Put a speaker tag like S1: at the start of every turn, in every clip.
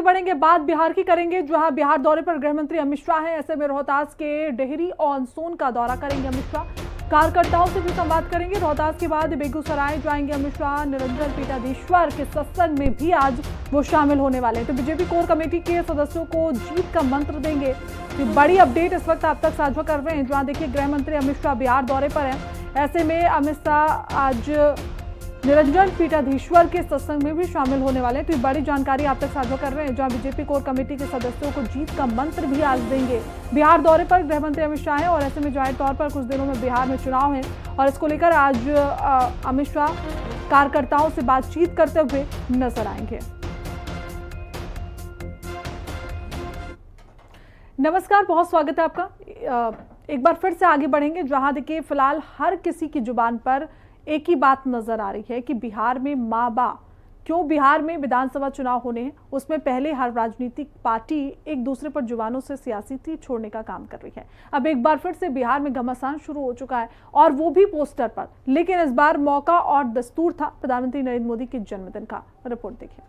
S1: आगे बढ़ेंगे, बात बिहार की करेंगे, जहां बिहार दौरे पर गृह मंत्री अमित शाह हैं। ऐसे में रोहतास के डेहरी और सोन का दौरा करेंगे अमित शाह। कार्यकर्ताओं से भी संवाद करेंगे। रोहतास के बाद बेगूसराय जाएंगे अमित शाह। निरंजन पीठाधीश्वर के सत्संग में भी आज वो शामिल होने वाले हैं। तो बीजेपी कोर कमेटी के सदस्यों को जीत का मंत्र देंगे। तो बड़ी अपडेट इस वक्त आप तक साझा कर रहे हैं, जहां देखिए गृह मंत्री अमित शाह बिहार दौरे पर हैं। ऐसे में अमित शाह आज निरंजन पीठाधीश्वर के सत्संग में भी शामिल होने वाले हैं। तो ये बड़ी जानकारी आप तक साझा कर रहे हैं, जहां बीजेपी कोर कमेटी के सदस्यों को जीत का मंत्र भी आज देंगे। बिहार दौरे पर गृह मंत्री अमित शाह हैं और ऐसे में जाहिर तौर पर कुछ दिनों में बिहार में चुनाव है और इसको लेकर आज अमित शाह कार्यकर्ताओं से बातचीत करते हुए नजर आएंगे। नमस्कार, बहुत स्वागत है आपका। एक बार फिर से आगे बढ़ेंगे, जहां देखिए फिलहाल हर किसी की जुबान पर एक ही बात नजर आ रही है कि बिहार में माँ बाप क्यों। बिहार में विधानसभा चुनाव होने हैं, उसमें पहले हर राजनीतिक पार्टी एक दूसरे पर जुबानों से सियासी तीर छोड़ने का काम कर रही है। अब एक बार फिर से बिहार में घमासान शुरू हो चुका है और वो भी पोस्टर पर, लेकिन इस बार मौका और दस्तूर था प्रधानमंत्री नरेंद्र मोदी के जन्मदिन का। रिपोर्ट देखिए।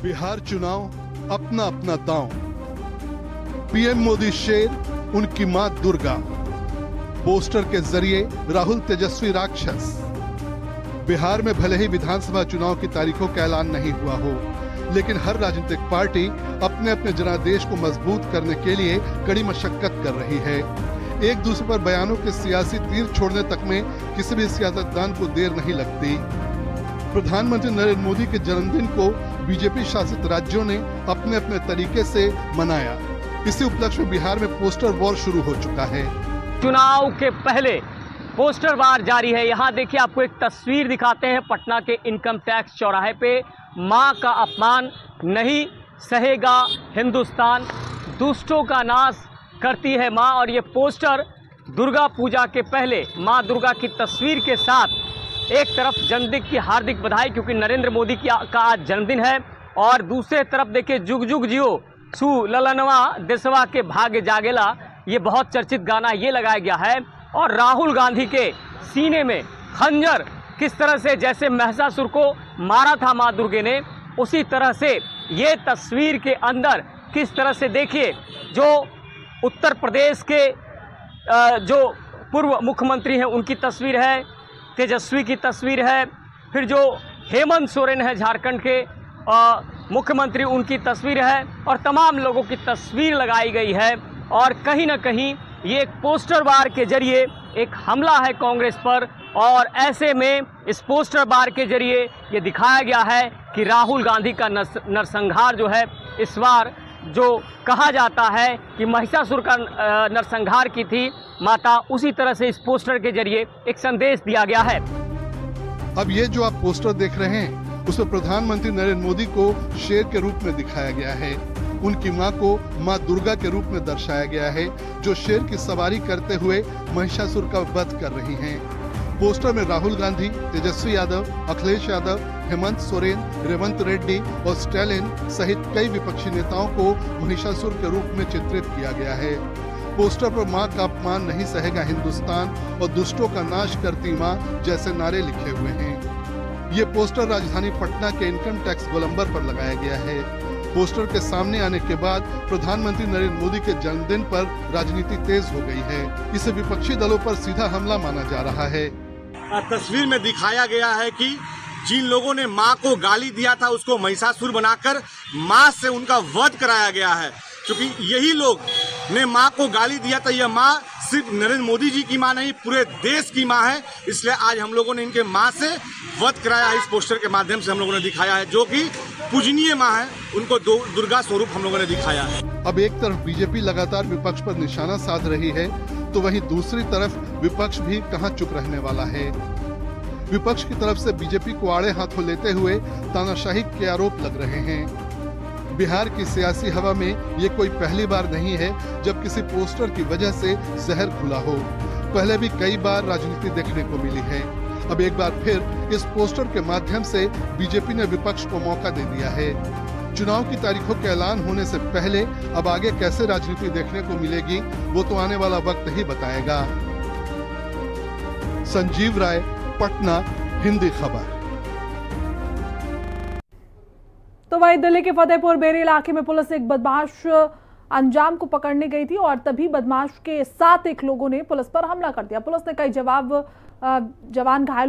S2: बिहार चुनाव अपना अपना दांव। पीएम मोदी शेर, उनकी मां दुर्गा। पोस्टर के जरिए राहुल तेजस्वी राक्षस। बिहार में भले ही विधानसभा चुनाव की तारीखों का ऐलान नहीं हुआ हो, लेकिन हर राजनीतिक पार्टी अपने अपने जनादेश को मजबूत करने के लिए कड़ी मशक्कत कर रही है। एक दूसरे पर बयानों के सियासी तीर छोड़ने तक में किसी भी सियासतदान को देर नहीं लगती। प्रधानमंत्री नरेंद्र मोदी के जन्मदिन को बीजेपी शासित राज्यों ने अपने अपने तरीके से मनाया। इसी उपलक्ष्य में बिहार में पोस्टर वॉर शुरू हो चुका है।
S3: चुनाव के पहले पोस्टर वार जारी है। यहाँ देखिए, आपको एक तस्वीर दिखाते हैं पटना के इनकम टैक्स चौराहे पे। माँ का अपमान नहीं सहेगा हिंदुस्तान, दुष्टों का नाश करती है माँ। और ये पोस्टर दुर्गा पूजा के पहले माँ दुर्गा की तस्वीर के साथ एक तरफ जन्मदिन की हार्दिक बधाई, क्योंकि नरेंद्र मोदी का आज जन्मदिन है, और दूसरे तरफ देखिए जुग जुग जियो सु ललनवा देशवा के भाग्य जागेला, ये बहुत चर्चित गाना ये लगाया गया है। और राहुल गांधी के सीने में खंजर किस तरह से, जैसे महिषासुर को मारा था माँ दुर्गे ने, उसी तरह से ये तस्वीर के अंदर किस तरह से देखिए, जो उत्तर प्रदेश के जो पूर्व मुख्यमंत्री हैं उनकी तस्वीर है, तेजस्वी की तस्वीर है, फिर जो हेमंत सोरेन है झारखंड के मुख्यमंत्री, उनकी तस्वीर है, और तमाम लोगों की तस्वीर लगाई गई है। और कहीं ना कहीं ये एक पोस्टर बार के जरिए एक हमला है कांग्रेस पर। और ऐसे में इस पोस्टर बार के जरिए ये दिखाया गया है कि राहुल गांधी का नरसंहार जो है, इस बार जो कहा जाता है कि महिषासुर का नरसंहार की थी माता, उसी तरह से इस पोस्टर के जरिए एक संदेश दिया गया है।
S2: अब ये जो आप पोस्टर देख रहे हैं, उसमें प्रधानमंत्री नरेंद्र मोदी को शेर के रूप में दिखाया गया है। उनकी मां को मां दुर्गा के रूप में दर्शाया गया है, जो शेर की सवारी करते हुए महिषासुर का वध कर रही हैं। पोस्टर में राहुल गांधी, तेजस्वी यादव, अखिलेश यादव, हेमंत सोरेन, रेवंत रेड्डी और स्टैलिन सहित कई विपक्षी नेताओं को महिषासुर के रूप में चित्रित किया गया है। पोस्टर पर मां का अपमान नहीं सहेगा हिंदुस्तान और दुष्टों का नाश करती मां जैसे नारे लिखे हुए हैं। ये पोस्टर राजधानी पटना के इनकम टैक्स गोलंबर पर लगाया गया है। पोस्टर के सामने आने के बाद प्रधानमंत्री नरेंद्र मोदी के जन्मदिन पर राजनीति तेज हो गई है। इसे विपक्षी दलों पर सीधा हमला माना जा रहा है।
S4: तस्वीर में दिखाया गया है कि जिन लोगों ने मां को गाली दिया था, उसको महिषासुर बनाकर मां से उनका वध कराया गया है। क्योंकि यही लोग ने मां को गाली दिया था, यह मां सिर्फ नरेंद्र मोदी जी की मां नहीं, पूरे देश की मां है। इसलिए आज हम लोगों ने इनके मां से वध कराया है। इस पोस्टर के माध्यम से हम लोगों ने दिखाया है, जो कि पूजनीय मां है, उनको दुर्गा स्वरूप हम लोगों ने दिखाया है।
S2: अब एक तरफ बीजेपी लगातार विपक्ष पर निशाना साध रही है, तो वहीं दूसरी तरफ विपक्ष भी कहां चुप रहने वाला है। विपक्ष की तरफ से बीजेपी को आड़े हाथों लेते हुए तानाशाही के आरोप लग रहे हैं। बिहार की सियासी हवा में ये कोई पहली बार नहीं है जब किसी पोस्टर की वजह से जहर घुला हो। पहले भी कई बार राजनीति देखने को मिली है। अब एक बार फिर इस पोस्टर के माध्यम से बीजेपी ने विपक्ष को मौका दे दिया है। चुनाव की तारीखों के ऐलान होने से पहले अब आगे कैसे राजनीति देखने को मिलेगी, वो तो आने वाला वक्त ही बताएगा। संजीव राय, पटना, हिंदी खबर।
S1: तो वहीं दिल्ली के फतेहपुर बेरी इलाके में पुलिस एक बदमाश अंजाम को पकड़ने गई थी और तभी बदमाश के साथ एक लोगों ने पुलिस पर हमला कर दिया। पुलिस ने कई जवान घायल